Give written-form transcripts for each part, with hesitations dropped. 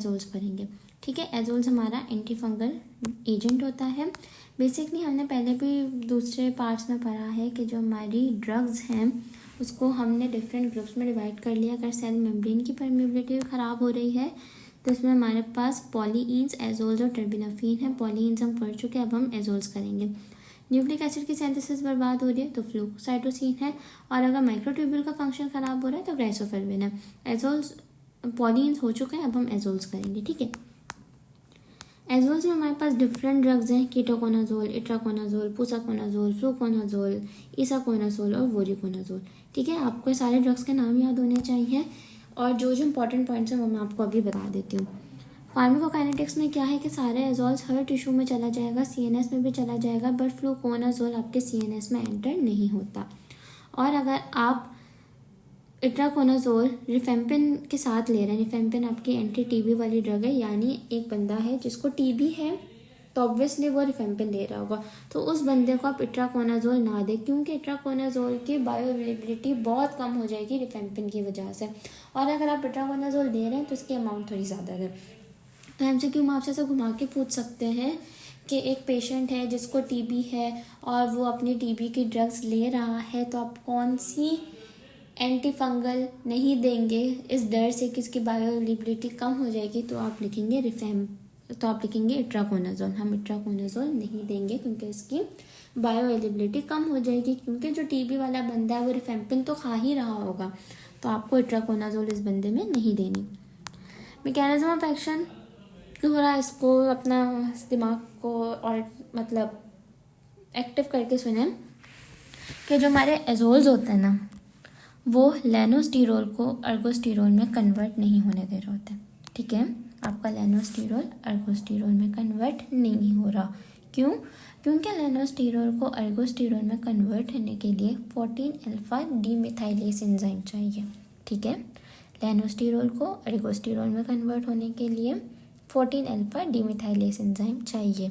एजोल्स भरेंगे। ठीक है, एजोल्स हमारा एंटी फंगल एजेंट होता है। बेसिकली हमने पहले भी दूसरे पार्ट्स में पढ़ा है कि जो हमारी ड्रग्स हैं उसको हमने डिफरेंट ग्रुप्स में डिवाइड कर लिया। अगर सेल मेम्ब्रेन की परमेबिलिटी ख़राब हो रही है तो इसमें हमारे पास पॉलीइंस, एजोल्स और टर्बिनाफिन है। पॉलीइंस हम पढ़ चुके हैं, अब हम एजोल्स करेंगे। न्यूक्लिक एसिड की सिंथेसिस बर्बाद हो रही है तो फ्लूकोसाइटोसिन है, और अगर माइक्रोट्यूब्यूल का फंक्शन ख़राब हो रहा है तो ग्लाइसोफिल्विन है। एजोल्स, पॉलीइंस हो चुके हैं, अब हम एजोल्स करेंगे। ठीक है, एजोल्स में हमारे पास डिफरेंट ड्रग्स हैं, कीटोकोनाजोल, इट्राकोनाजोल, पुसाकोनाजोल, फ्लूकोनाजोल, इसाकोनाजोल और वोरिकोनाजोल। ठीक है, आपको सारे ड्रग्स के नाम याद होने चाहिए, और जो जो इंपॉर्टेंट पॉइंट्स हैं वो मैं आपको अभी बता देती हूँ। फार्माकोकाइनेटिक्स में क्या है कि सारे एजोल्स हर टिश्यू में चला जाएगा, सीएनएस में भी चला जाएगा, बट फ्लूकोनाजोल आपके सीएनएस में एंटर नहीं होता। और अगर आप इट्राकोनाजोल रिफेम्पिन के साथ ले रहे हैं, रिफेम्पिन आपकी एंटी टीबी वाली ड्रग है, यानी एक बंदा है जिसको टीबी है तो ऑब्वियसली वो रिफेम्पिन ले रहा होगा, तो उस बंदे को आप इट्राकोनाजोल ना दें, क्योंकि इट्राकोनाजोल की बायोअवेलेबिलिटी बहुत कम हो जाएगी रिफेम्पिन की वजह से। और अगर आप इट्राकोनाजोल दे रहे हैं तो इसकी अमाउंट थोड़ी ज़्यादा है। तो एमसीक्यू में आपसे घुमा के पूछ सकते हैं कि एक पेशेंट है जिसको टीबी है और वो अपनी टीबी की ड्रग्स ले रहा है, तो आप कौन सी एंटी फंगल नहीं देंगे इस डर से कि इसकी बायोअवेलेबिलिटी कम हो जाएगी, तो आप लिखेंगे इट्राकोनाजोल। हम इट्राकोनाजोल नहीं देंगे क्योंकि इसकी बायोअवेलेबिलिटी कम हो जाएगी, क्योंकि जो टीबी वाला बंदा है वो रिफेम्पिन तो खा ही रहा होगा, तो आपको इट्राकोनाजोल इस बंदे में नहीं देनी। मैकेनिज्म ऑफ एक्शन, थोड़ा इसको अपना दिमाग को और मतलब एक्टिव करके सुने कि जो हमारे एजोल्स होते हैं ना वो लेनोस्टिरोल को अर्गोस्टिरोल में कन्वर्ट नहीं होने दे रहे होते। ठीक है, आपका लेनोस्टिरोल अर्गोस्टिरोल में कन्वर्ट नहीं हो रहा। क्यों? क्योंकि लेनोस्टिरोल को अर्गोस्टिरोल में कन्वर्ट होने के लिए 14 अल्फा डीमिथाइलेज एंजाइम चाहिए। ठीक है, लेनोस्टिरोल को अर्गोस्टिरोल में कन्वर्ट होने के लिए 14 अल्फा डीमिथाइलेज एंजाइम चाहिए।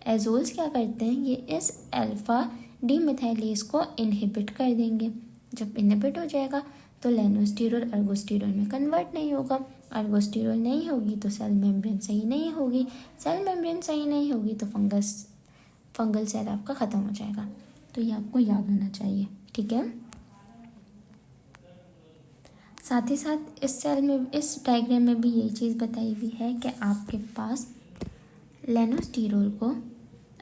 एजोल्स क्या करते हैं, ये इस अल्फा डीमिथाइलेज को इनहिबिट कर देंगे। जब इनहिबिट हो जाएगा तो लेनोस्टिरोल अर्गोस्टिरोल में कन्वर्ट नहीं होगा, अर्गोस्टिरोल नहीं होगी तो सेल मेम्ब्रेन सही नहीं होगी, सेल मेम्ब्रेन सही नहीं होगी तो फंगल सेल आपका ख़त्म हो जाएगा। तो ये आपको याद होना चाहिए। ठीक है, साथ ही साथ इस सेल में, इस डायग्राम में भी ये चीज़ बताई हुई है कि आपके पास लेनोस्टिरोल को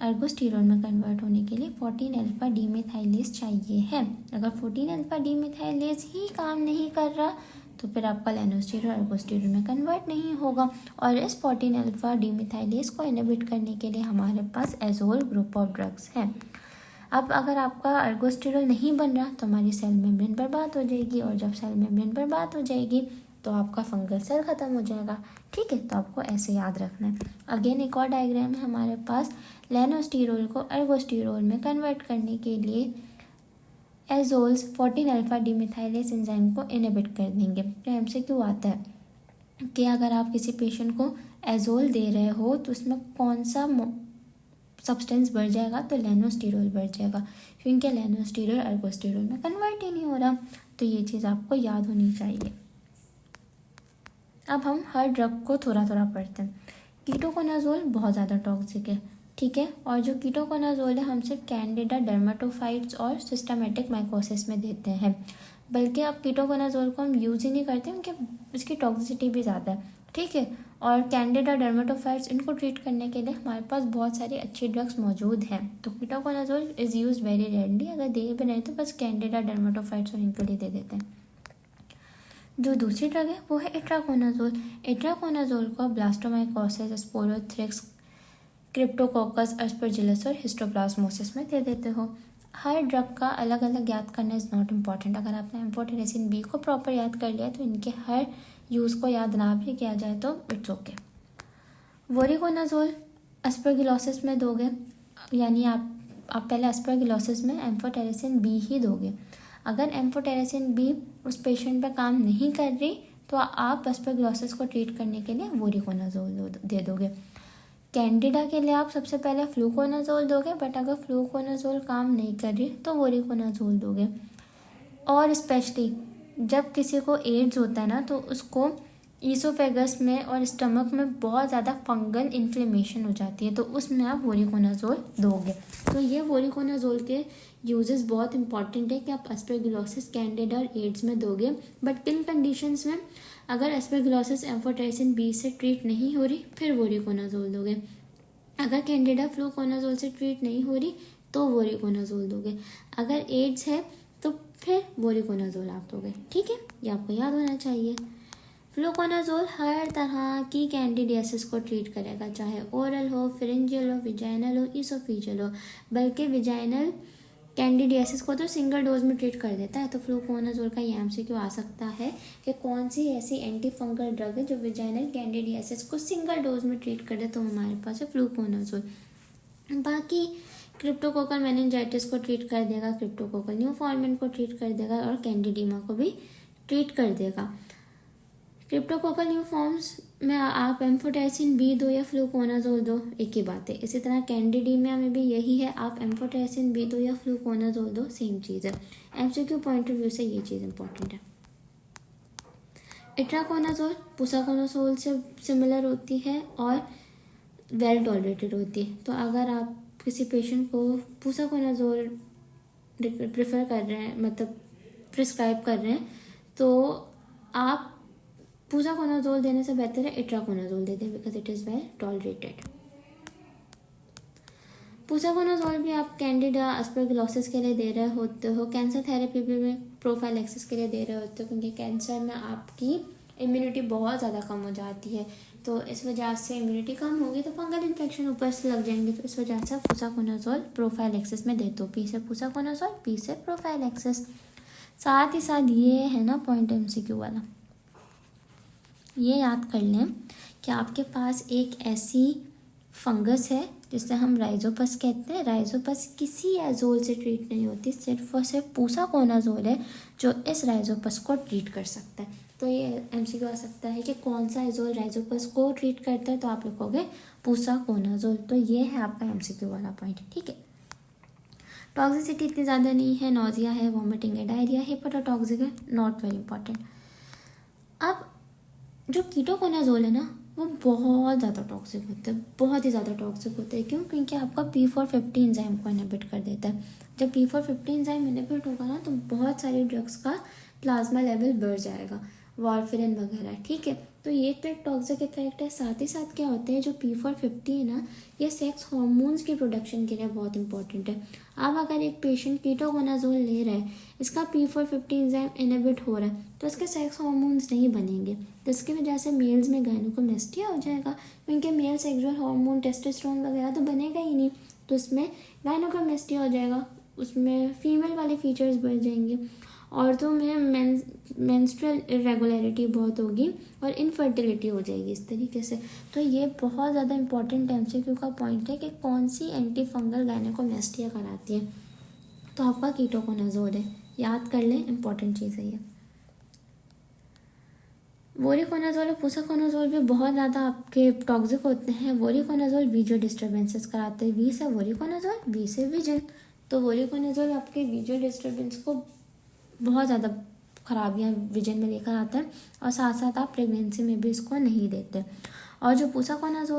अर्गोस्टिरोल में कन्वर्ट होने के लिए 14 अल्फा डीमिथाइलेज चाहिए है। अगर 14 अल्फा डीमिथाइलेज ही काम नहीं कर रहा तो फिर आपका लेनोस्टिरोल अर्गोस्टिरोल में कन्वर्ट नहीं होगा, और इस 14 अल्फा डीमिथाइलेज को इनहिबिट करने के लिए हमारे पास एजोल ग्रुप ऑफ ड्रग्स है। अब अगर आपका अर्गोस्टिरोल नहीं बन रहा तो हमारी सेल मेम्ब्रेन बर्बाद हो जाएगी, और जब सेल मेम्ब्रेन बर्बाद हो जाएगी तो आपका फंगल सेल ख़त्म हो जाएगा। ठीक है, तो आपको ऐसे याद रखना है। अगेन एक और डायग्राम है हमारे पास, लेनोस्टिरोल को अर्गोस्टिरोल में कन्वर्ट करने के लिए एजोल्स 14 अल्फा डीमिथाइलेज एंजाइम को इनहिबिट कर देंगे। तो हमसे क्यों आता है कि अगर आप किसी पेशेंट को एजोल दे रहे हो तो उसमें कौन सा सब्सटेंस बढ़ जाएगा, तो लेनोस्टिरोल बढ़ जाएगा, क्योंकि लेनोस्टिरोल अर्गोस्टिरोल में कन्वर्ट ही नहीं हो रहा। तो ये चीज़ आपको याद होनी चाहिए। अब हम हर ड्रग को थोड़ा थोड़ा पढ़ते हैं। कीटोकोनाजोल बहुत ज़्यादा टॉक्सिक है। ठीक है, और जो कीटोकोनाजोल है हम सिर्फ कैंडिडा, डर्माटोफाइट्स और सिस्टमेटिक माइकोसिस में देते हैं, बल्कि अब कीटोकोनाजोल को हम यूज़ ही नहीं करते क्योंकि इसकी टॉक्सिसिटी भी ज़्यादा है। ठीक है, और कैंडिडा, डर्माटोफाइट्स इनको ट्रीट करने के लिए हमारे पास बहुत सारी अच्छी ड्रग्स मौजूद हैं। तो ketoconazole is use very rarely, अगर दे भी नहीं तो बस कैंडिडा, डर्माटोफाइट्स और इनके लिए दे देते हैं। जो दूसरी ड्रग है वो है इट्राकोनाजोल। इट्राकोनाजोल को ब्लास्टोमाइकोसिस, स्पोरोथ्रिक्स, क्रिप्टोकोकस, अस्परजिलस और हिस्टोप्लाज्मोसिस में दे देते हो। हर ड्रग का अलग अलग याद करना इज़ नॉट इम्पॉर्टेंट। अगर आपने एम्फोटेरेसिन बी को प्रॉपर याद कर लिया तो इनके हर यूज़ को याद ना भी किया जाए तो इट्स ओके। वोरिकोनाजोल अस्परगिलोसिस में दोगे, यानी आप पहले अस्परगिलोसिस में एम्फोटेरेसिन बी ही दोगे। अगर एम्फोटेरेसिन बी उस पेशेंट पर काम नहीं कर रही तो आप अस्परगिलोसिस को ट्रीट करने के लिए वोरिकोनाजोल दे दोगे। कैंडिडा के लिए आप सबसे पहले फ्लूकोनाजोल दोगे, बट अगर फ्लूकोनाजोल काम नहीं कर रही तो वोरिकोनाजोल दोगे। और स्पेशली जब किसी को एड्स होता है ना तो उसको ईसोफेगस में और स्टमक में बहुत ज़्यादा फंगल इन्फ्लेमेशन हो जाती है, तो उसमें आप वोरिकोनाजोल दोगे। तो ये वोरिकोनाजोल के यूजेस बहुत इंपॉर्टेंट है कि आप एस्परगिलोसिस, कैंडिडा और एड्स में दोगे। बट किन कंडीशंस में? अगर एस्परगिलोसिस एम्फोटेरिसिन बी से ट्रीट नहीं हो रही, फिर वोरिकोनाजोल दोगे। अगर कैंडिडा फ्लूकोनाजोल से ट्रीट नहीं हो रही, तो वोरिकोनाजोल दोगे। अगर एड्स है तो फिर वोरिकोनाजोल आप दोगे। ठीक है, ये आपको याद होना चाहिए। फ्लूकोनाजोल हर तरह की कैंडिडियासिस को ट्रीट करेगा, चाहे ओरल हो, फिरिंजियल हो, विजाइनल हो, इसोफिजियल हो। बल्कि विजाइनल कैंडिडियासिस को तो सिंगल डोज में ट्रीट कर देता है। तो फ्लूकोनाजोल का ये एमसीक्यू आ सकता है कि कौन सी ऐसी एंटी फंगल ड्रग है जो विजाइनल कैंडिडियासिस को सिंगल डोज में ट्रीट कर दे, तो हमारे पास है फ्लूकोनाजोल। बाकी क्रिप्टोकोकल मेनिंजाइटिस को ट्रीट कर देगा, क्रिप्टोकोकल न्यूफॉर्मेंट को ट्रीट कर देगा और कैंडिडीमा को भी ट्रीट कर देगा। क्रिप्टोकोकल न्यूफॉर्म्स में आप एम्फोटेरिसिन बी दो या फ्लूकोनाजोल दो, एक ही बात है। इसी तरह कैंडिडीमा में भी यही है, आप एम्फोटेरिसिन बी दो या फ्लूकोनाजोल दो, सेम चीज़ है। एमसीक्यू पॉइंट ऑफ व्यू से ये चीज़ इंपॉर्टेंट है। इट्राकोनाजोल पुसाकोनाजोल से सिमिलर होती है और वेल टॉलरेटेड होती है। तो अगर आप किसी पेशेंट को पुसाकोनाजोल प्रेफर कर रहे हैं, मतलब प्रिस्क्राइब कर रहे हैं, तो आप पुसाकोनाजोल देने से बेहतर है इट्राकोनाजोल दे दें, because it is well tolerated. Posaconazole भी आप कैंडिडा एस्परगिलोसिस के लिए दे रहे होते हो, कैंसर थेरेपी भी में प्रोफाइलैक्सिस के लिए दे रहे होते हो, क्योंकि कैंसर में आपकी इम्यूनिटी बहुत ज़्यादा कम हो जाती है। तो इस वजह से इम्यूनिटी कम होगी तो फंगल इन्फेक्शन ऊपर से लग जाएंगे, तो इस वजह से पुसाकोनाजोल प्रोफाइलैक्सिस में देते हो। पी से पुसाकोनाजोल, पी से प्रोफाइलैक्सिस। साथ ही साथ ये है ना पॉइंट एमसीक्यू वाला, ये याद कर लें कि आपके पास एक ऐसी फंगस है जिसे हम राइजोपस कहते हैं। राइजोपस किसी एजोल से ट्रीट नहीं होती, सिर्फ और सिर्फ पुसाकोनाजोल है जो इस राइजोपस को ट्रीट कर सकता है। तो ये एमसीक्यू आ सकता है कि कौन सा एजोल राइजोपस को ट्रीट करता है, तो आप लिखोगे पुसाकोनाजोल। तो ये है आपका एमसीक्यू वाला पॉइंट। ठीक है, टॉक्सिसिटी इतनी ज़्यादा नहीं है, नोजिया है, वॉमिटिंग है, डायरिया, हेपेटोटॉक्सिक है, नॉट वेरी इंपॉर्टेंट। अब जो कीटोकोनाजोल है ना, वो बहुत ज़्यादा टॉक्सिक होता है, बहुत ही ज़्यादा टॉक्सिक होता है। क्यों? क्योंकि आपका P450 एंजाइम को इनहिबिट कर देता है। जब P450 एंजाइम इनहिबिट होगा ना, तो बहुत सारी ड्रग्स का प्लाज्मा लेवल बढ़ जाएगा, वारफेरिन वगैरह। ठीक है, तो ये तो एक टॉक्सिक इफेक्ट है। साथ ही साथ क्या होता है, जो P450 है ना, ये सेक्स हार्मोन्स की प्रोडक्शन के लिए बहुत इंपॉर्टेंट है। अब अगर एक पेशेंट कीटोकोनाजोल ले रहा है, इसका P450 एंजाइम इनहिबिट हो रहा है, तो इसके सेक्स हार्मोन्स नहीं बनेंगे, जिसकी वजह से मेल्स में गायनेकोमेस्टिया हो जाएगा, क्योंकि मेल सेक्सुअल हार्मोन टेस्टोस्टेरोन वगैरह तो बनेगा ही नहीं, तो इसमें गायनेकोमेस्टिया हो जाएगा, उसमें फीमेल वाले फीचर्स बढ़ जाएंगे। औरतों में मेंस्ट्रुअल इरेगुलरिटी बहुत होगी और इनफर्टिलिटी हो जाएगी इस तरीके से। तो ये बहुत ज़्यादा इंपॉर्टेंट एमसीक्यू का पॉइंट है कि कौन सी एंटी फंगल गायनेकोमेस्टिया कराती है, तो आपका कीटोकोनाजोल है, याद कर लें, इंपॉर्टेंट चीज़ है ये। वोरिकोनाजोल और पुसाकोनाजोल भी बहुत ज़्यादा आपके टॉक्सिक होते हैं। वोरिकोनाजोल वीजो डिस्टर्बेंसेस कराते हैं, वी से वोरिकोनाजोल, वी से विजन। तो वोरिकोनाजोल आपके वीजो डिस्टर्बेंस को बहुत ज़्यादा खराबियाँ विजन में लेकर आता है, और साथ साथ आप प्रेगनेंसी में भी इसको नहीं देते। और जो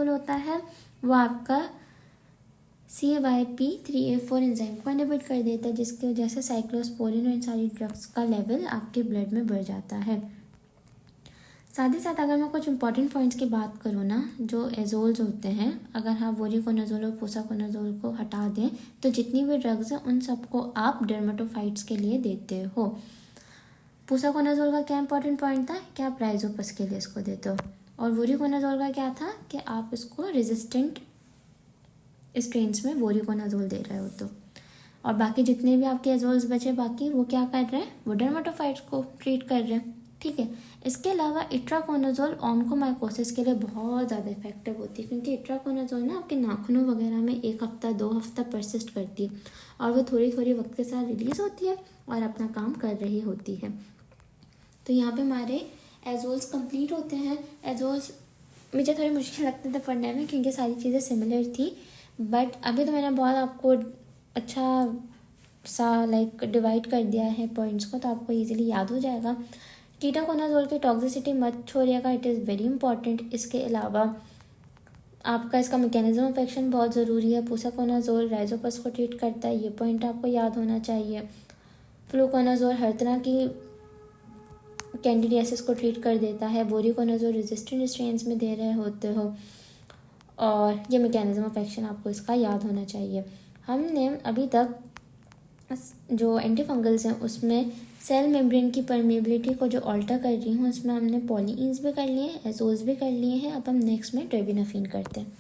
होता है वो आपका CYP3A4 एंजाइम को इनहिबिट कर देता है, जिसकी वजह से साइक्लोस्पोरिन और इन सारी ड्रग्स का लेवल आपके ब्लड में बढ़ जाता है। साथ ही साथ अगर मैं कुछ इंपॉर्टेंट पॉइंट्स की बात करूँ ना, जो एजोल्स होते हैं, अगर हम वोरिकोनाजोल और पुसाकोनाजोल को हटा दें तो जितनी भी ड्रग्स हैं उन सबको आप डर्मेटोफाइट्स के लिए देते हो। पुसाकोनाजोल का क्या इंपॉर्टेंट पॉइंट था कि आप राइजोपस के लिए इसको देते हो, और वोरिकोनाजोल का क्या था कि आप इसको रेजिस्टेंट स्ट्रेन्स में वोरिकोनाजोल दे रहे हो। तो और बाकी जितने भी आपके एजोल्स बचे बाकी, वो क्या कर रहे हैं, वो डर्मेटोफाइट्स को ट्रीट कर रहे हैं। ठीक है, इसके अलावा इट्राकोनाजोल ऑन्कोमाइकोसिस के लिए बहुत ज़्यादा इफेक्टिव होती है, क्योंकि इट्राकोनाजोल ना आपके नाखूनों वगैरह में 1 हफ्ता 2 हफ्ता परसिस्ट करती है, और वो थोड़ी थोड़ी वक्त के साथ रिलीज़ होती है और अपना काम कर रही होती है। तो यहाँ पे हमारे एजोल्स कंप्लीट होते हैं। एजोल्स मुझे थोड़ी मुश्किल लगते थे पढ़ने में, क्योंकि सारी चीज़ें सिमिलर थी, बट अभी तो मैंने बहुत आपको अच्छा सा डिवाइड कर दिया है पॉइंट्स को, तो आपको ईजिली याद हो जाएगा। कीटाकोनाजोल की टॉक्सिसिटी मत छोड़िएगा, इट इज़ वेरी इंपॉर्टेंट। इसके अलावा आपका इसका मैकेनिज्म ऑफ एक्शन बहुत ज़रूरी है। पुसाकोनाजोल राइजोपस को ट्रीट करता है, ये पॉइंट आपको याद होना चाहिए। फ्लूकोनाजोल हर तरह की कैंडिडियासिस को ट्रीट कर देता है। बोरिकोनाजोल रेजिस्टेंट स्ट्रेन्स में दे रहे होते हो, और ये मैकेनिज्म ऑफ एक्शन आपको इसका याद होना चाहिए। हमने अभी तक जो एंटी फंगल्स हैं उसमें सेल मेम्ब्रेन की परमेबिलिटी को जो ऑल्टर कर रही हूँ, उसमें हमने पॉलीइंस भी कर लिए हैं, एजोल्स भी कर लिए हैं। अब हम नेक्स्ट में टेर्बिनाफिन करते हैं।